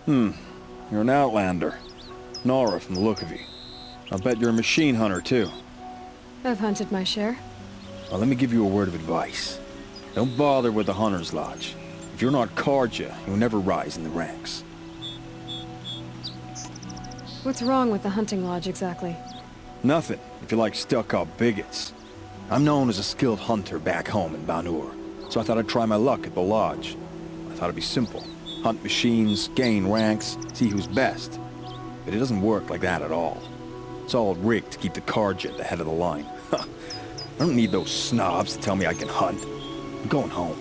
You're an outlander. Nora from the look of you. I'll bet you're a machine hunter, too. I've hunted my share. Well, let me give you a word of advice. Don't bother with the Hunter's Lodge. If you're not Carja, you'll never rise in the ranks. What's wrong with the hunting lodge, exactly? Nothing, if you like stuck-up bigots. I'm known as a skilled hunter back home in Banur, so I thought I'd try my luck at the lodge. I thought it'd be simple. Hunt machines, gain ranks, see who's best. But it doesn't work like that at all. It's all rigged to keep the Carja at the head of the line. I don't need those snobs to tell me I can hunt. I'm going home.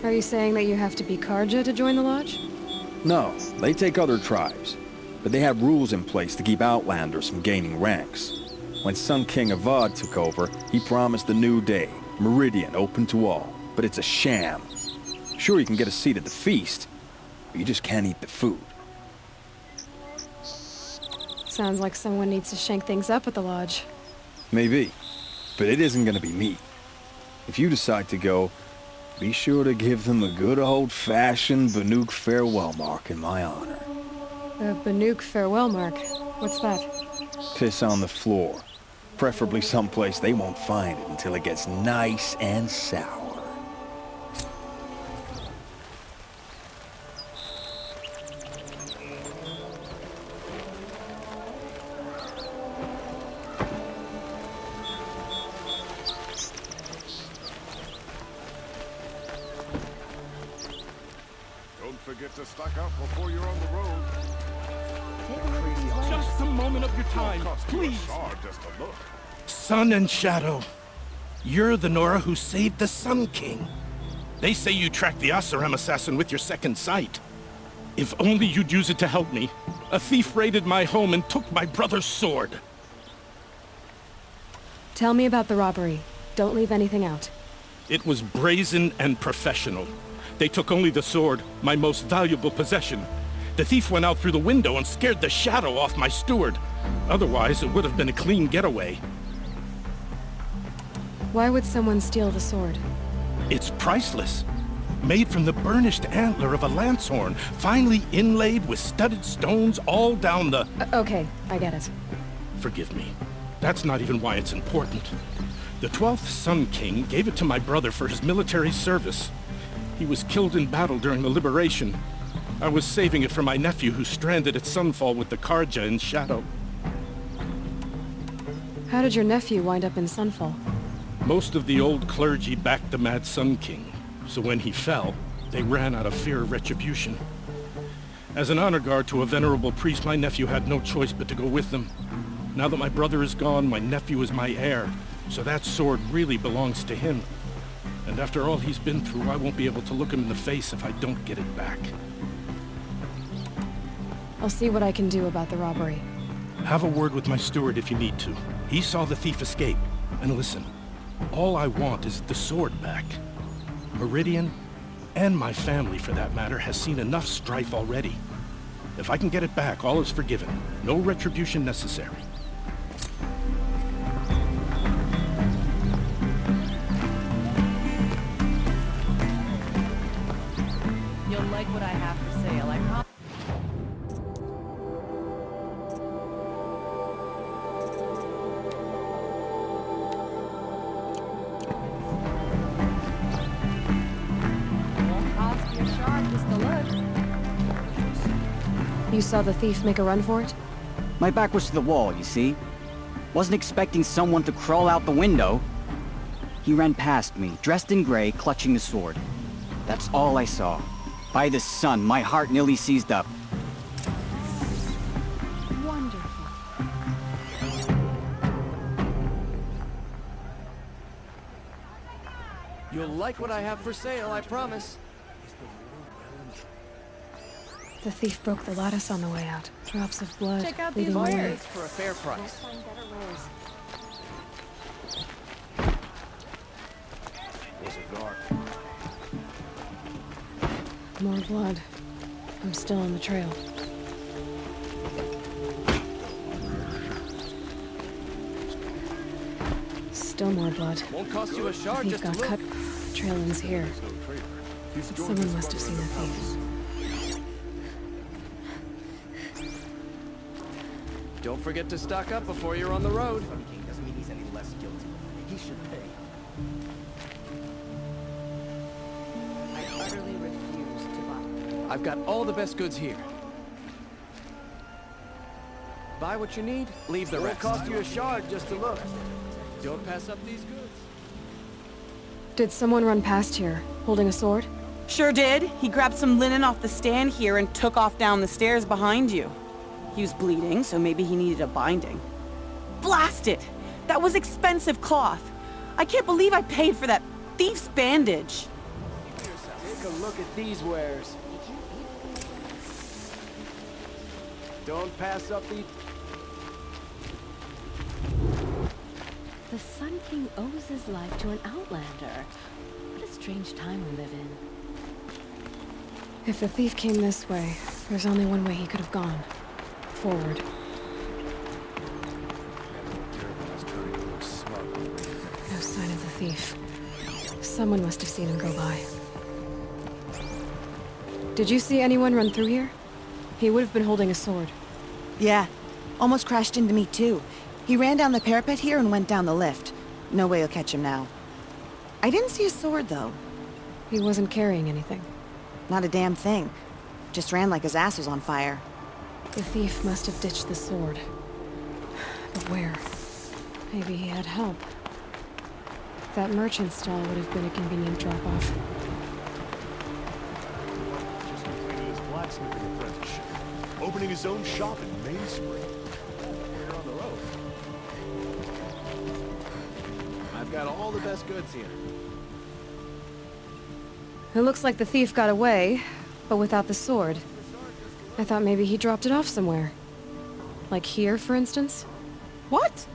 Are you saying that you have to be Carja to join the lodge? No, they take other tribes. But they have rules in place to keep outlanders from gaining ranks. When Sun King Avad took over, he promised a new day, Meridian open to all. But it's a sham. Sure, you can get a seat at the feast, but you just can't eat the food. Sounds like someone needs to shake things up at the lodge. Maybe, but it isn't gonna be me. If you decide to go, be sure to give them a good old-fashioned Banuk farewell mark in my honor. A Banuk farewell mark? What's that? Piss on the floor. Preferably someplace they won't find it until it gets nice and sour. Forget to stock up before you're on the road. Just a moment of your time, please. Just a look. Sun and Shadow. You're the Nora who saved the Sun King. They say you tracked the Asaram assassin with your second sight. If only you'd use it to help me. A thief raided my home and took my brother's sword. Tell me about the robbery. Don't leave anything out. It was brazen and professional. They took only the sword, my most valuable possession. The thief went out through the window and scared the shadow off my steward. Otherwise, it would have been a clean getaway. Why would someone steal the sword? It's priceless. Made from the burnished antler of a lancehorn, finely inlaid with studded stones all down the... Okay, I get it. Forgive me. That's not even why it's important. The 12th Sun King gave it to my brother for his military service. He was killed in battle during the liberation. I was saving it for my nephew who's stranded at Sunfall with the Carja in Shadow. How did your nephew wind up in Sunfall? Most of the old clergy backed the Mad Sun King, so when he fell, they ran out of fear of retribution. As an honor guard to a venerable priest, my nephew had no choice but to go with them. Now that my brother is gone, my nephew is my heir, so that sword really belongs to him. And after all he's been through, I won't be able to look him in the face if I don't get it back. I'll see what I can do about the robbery. Have a word with my steward if you need to. He saw the thief escape. And listen, all I want is the sword back. Meridian, and my family for that matter, has seen enough strife already. If I can get it back, all is forgiven. No retribution necessary. You'll like what I have for sale, I promise. Won't cost you a shard just to look. You saw the thief make a run for it? My back was to the wall, you see? Wasn't expecting someone to crawl out the window. He ran past me, dressed in gray, clutching the sword. That's all I saw. By the sun, my heart nearly seized up. Wonderful. You'll like what I have for sale, I promise. The thief broke the lattice on the way out. Drops of blood. Check out these leading away. wares. For a fair price. Was it dark? More blood. I'm still on the trail. Still more blood. Won't cost you a shard Thief just to got look. cut. The trail ends here. Someone must have seen the thief. Don't forget to stock up before you're on the road. Sun King doesn't mean he's any less guilty. He should pay. I utterly refuse to buy. I've got all the best goods here. Buy what you need, leave the rest. It'll cost you a shard just to look. Don't pass up these goods. Did someone run past here, holding a sword? Sure did. He grabbed some linen off the stand here and took off down the stairs behind you. He was bleeding, so maybe he needed a binding. Blast it! That was expensive cloth. I can't believe I paid for that thief's bandage. Take a look at these wares. Don't pass up the... The Sun King owes his life to an outlander. What a strange time we live in. If the thief came this way, there's only one way he could have gone. Forward. No sign of the thief. Someone must have seen him go by. Did you see anyone run through here? He would have been holding a sword. Yeah. Almost crashed into me, too. He ran down the parapet here and went down the lift. No way you'll catch him now. I didn't see a sword, though. He wasn't carrying anything. Not a damn thing. Just ran like his ass was on fire. The thief must have ditched the sword. But where? Maybe he had help. That merchant stall would have been a convenient drop-off. Just completed his blacksmithing apprenticeship. Opening his own shop in Mainspring. You're on the road. I've got all the best goods here. It looks like the thief got away, but without the sword. I thought maybe he dropped it off somewhere. Like here, for instance? What?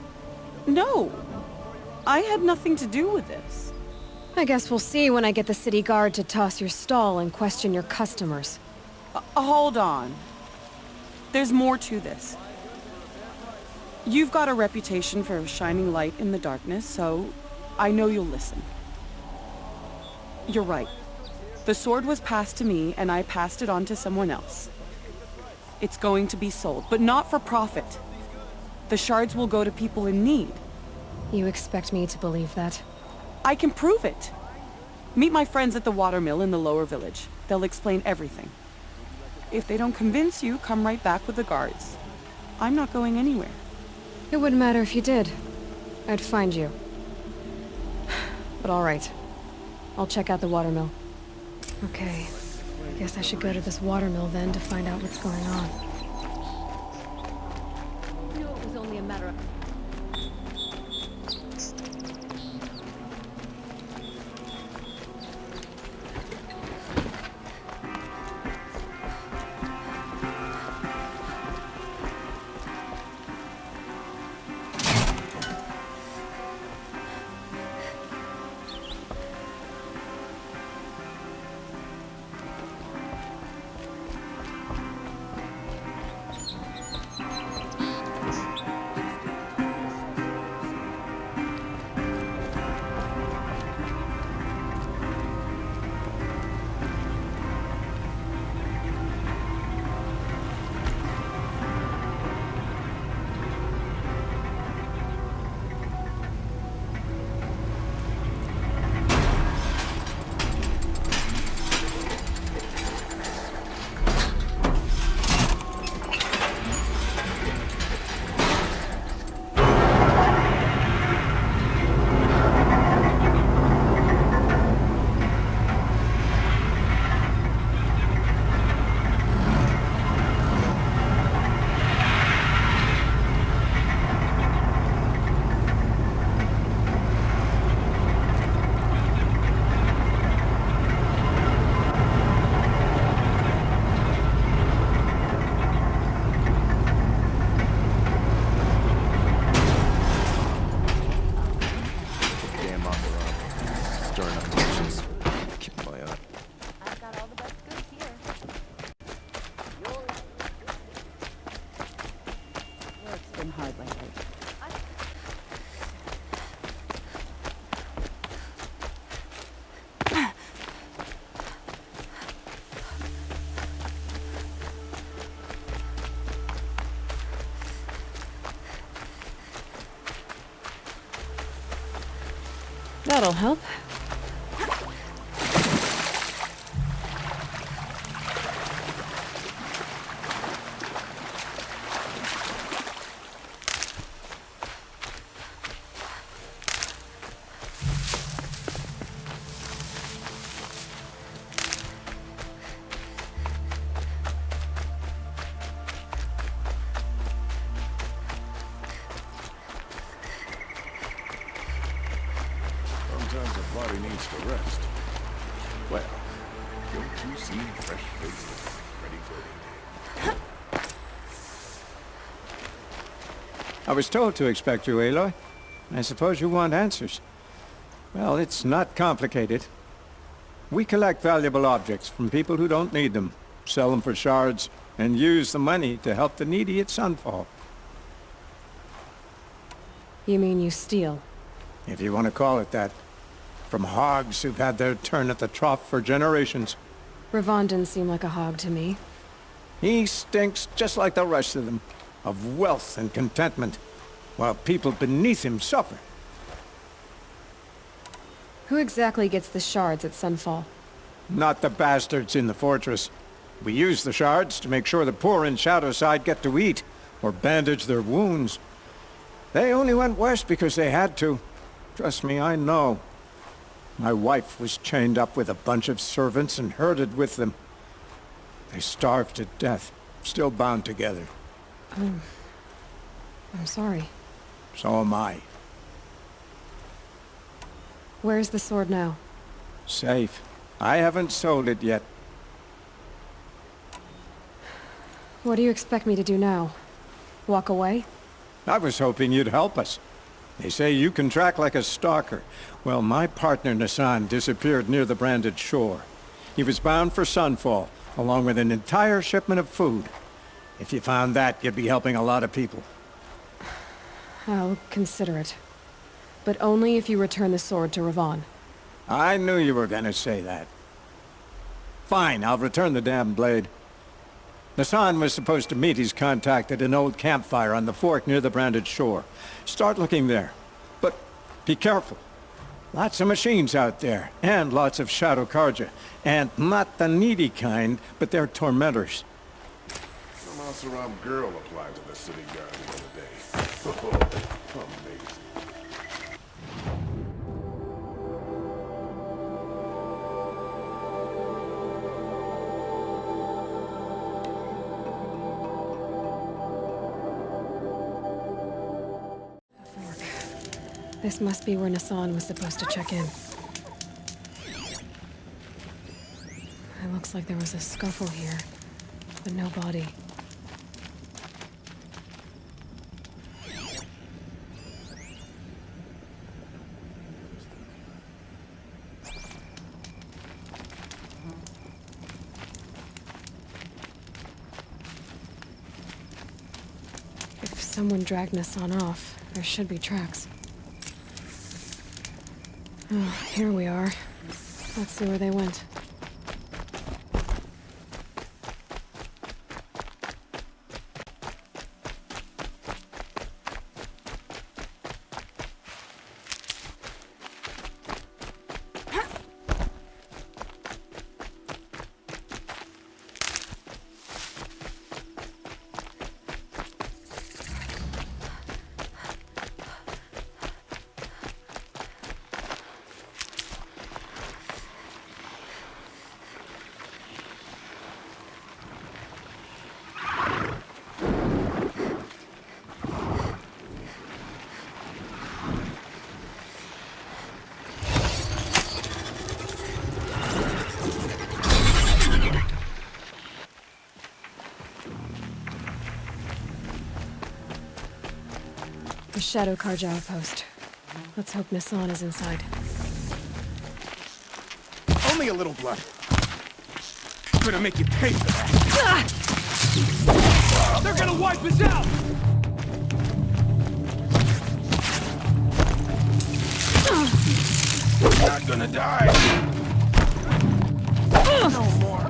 No. I had nothing to do with this. I guess we'll see when I get the city guard to toss your stall and question your customers. Hold on. There's more to this. You've got a reputation for shining light in the darkness, so I know you'll listen. You're right. The sword was passed to me, and I passed it on to someone else. It's going to be sold, but not for profit. The shards will go to people in need. You expect me to believe that? I can prove it. Meet my friends at the watermill in the lower village. They'll explain everything. If they don't convince you, come right back with the guards. I'm not going anywhere. It wouldn't matter if you did. I'd find you. But all right. I'll check out the watermill. Okay. Guess I should go to this watermill then to find out what's going on. You know, it was only a matter of... That'll help. Sometimes a body needs to rest. Well, don't you see fresh faces ready for it? I was told to expect you, Aloy. I suppose you want answers. Well, it's not complicated. We collect valuable objects from people who don't need them, sell them for shards, and use the money to help the needy at Sunfall. You mean you steal? If you want to call it that. From hogs who've had their turn at the trough for generations. Ravon didn't seem like a hog to me. He stinks just like the rest of them, of wealth and contentment, while people beneath him suffer. Who exactly gets the shards at Sunfall? Not the bastards in the fortress. We use the shards to make sure the poor in Shadowside get to eat, or bandage their wounds. They only went west because they had to. Trust me, I know. My wife was chained up with a bunch of servants and herded with them. They starved to death, still bound together. I'm sorry. So am I. Where's the sword now? Safe. I haven't sold it yet. What do you expect me to do now? Walk away? I was hoping you'd help us. They say you can track like a stalker. Well, my partner Nassan disappeared near the branded shore. He was bound for Sunfall, along with an entire shipment of food. If you found that, you'd be helping a lot of people. I'll consider it. But only if you return the sword to Ravon. I knew you were gonna say that. Fine, I'll return the damn blade. Nassan was supposed to meet his contact at an old campfire on the fork near the branded shore. Start looking there. But be careful. Lots of machines out there, and lots of Shadow Karja. And not the needy kind, but they're tormentors. Some Asaram girl applied to the city guard the other day. Amazing. This must be where Nassan was supposed to check in. It looks like there was a scuffle here, but no body. If someone dragged Nassan off, there should be tracks. Oh, here we are. Let's see where they went. The Shadow Karja outpost. Let's hope Nassan is inside. Only a little blood. I'm gonna make you pay for that. They're gonna wipe us out! You're not gonna die! No more.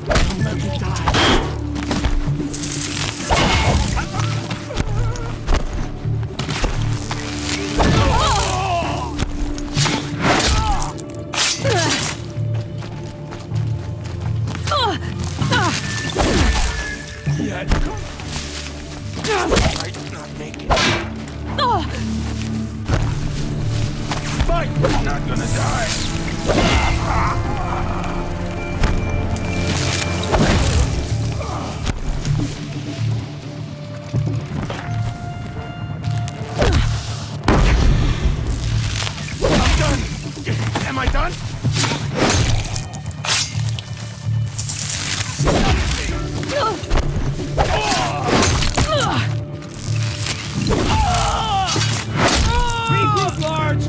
I'll let you die. Might not make it. Fight! I'm not gonna die! I'm done! Am I done? Regroup, Large!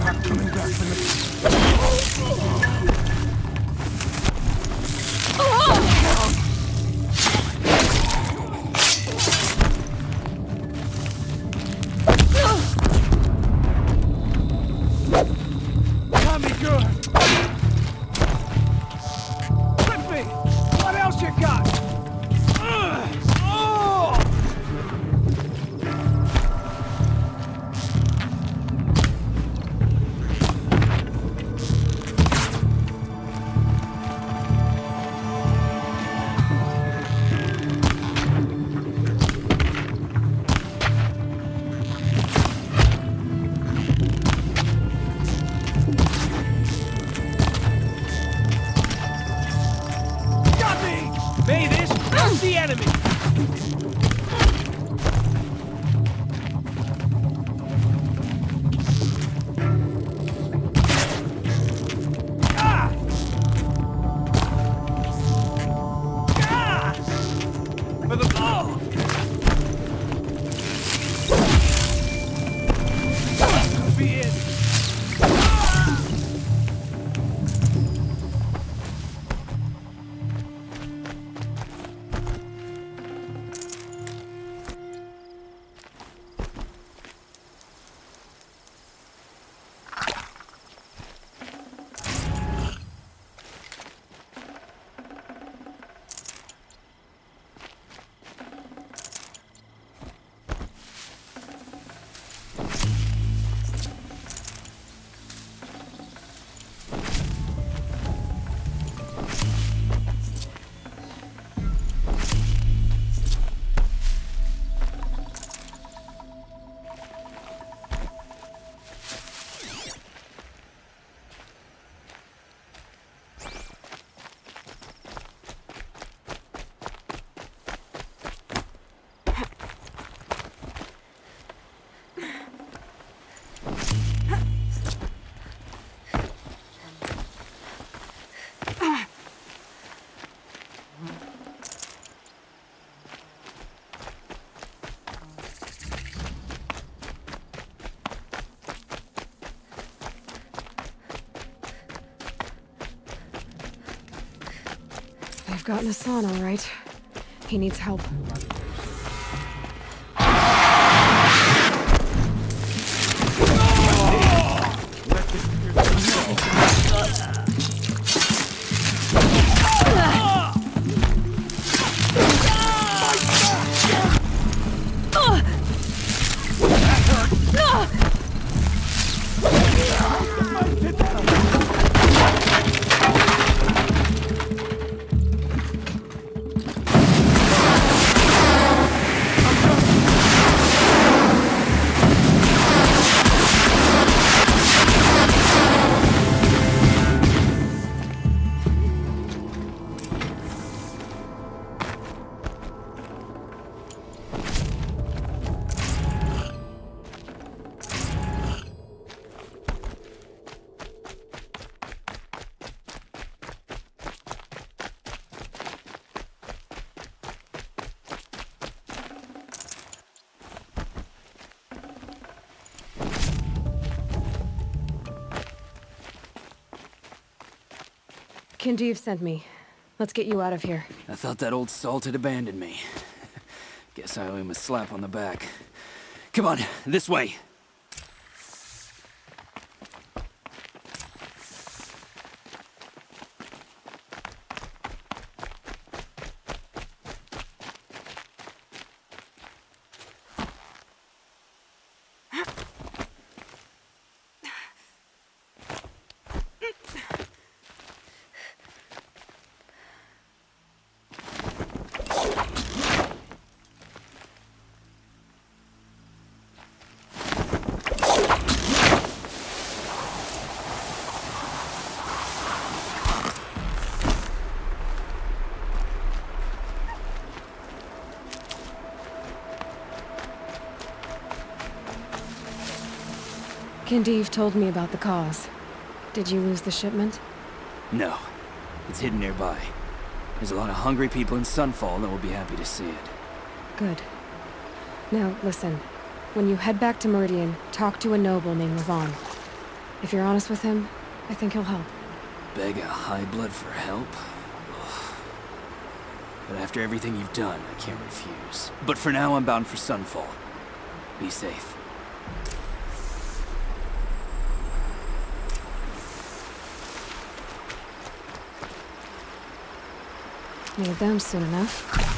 Not coming back from got me good! Flip me! What else you got? Oh! Got me! May this crush the enemy! Ah! Ah! For the ball! Could be it. Ah! I've gotten Hassan all right. He needs help. Kindeev sent me. Let's get you out of here. I thought that old salt had abandoned me. Guess I owe him a slap on the back. Come on, this way. Kindev told me about the cause. Did you lose the shipment? No. It's hidden nearby. There's a lot of hungry people in Sunfall that will be happy to see it. Good. Now, listen. When you head back to Meridian, talk to a noble named Levon. If you're honest with him, I think he'll help. Beg a high blood for help? Ugh. But after everything you've done, I can't refuse. But for now, I'm bound for Sunfall. Be safe. Need them soon enough.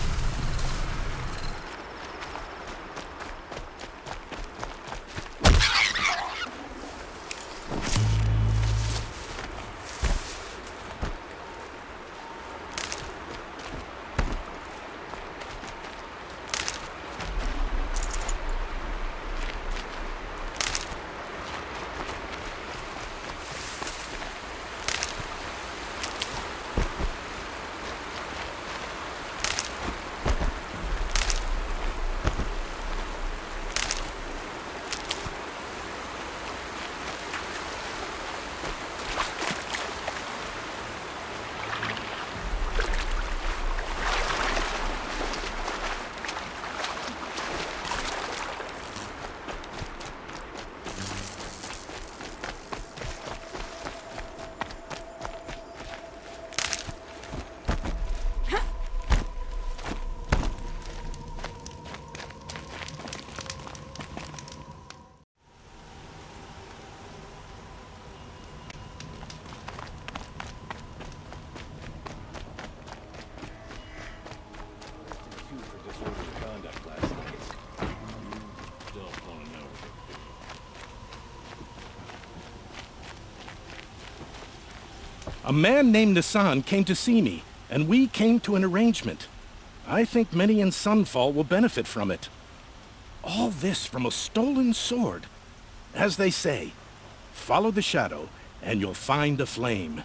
A man named Nissan came to see me, and we came to an arrangement. I think many in Sunfall will benefit from it. All this from a stolen sword. As they say, follow the shadow, and you'll find a flame.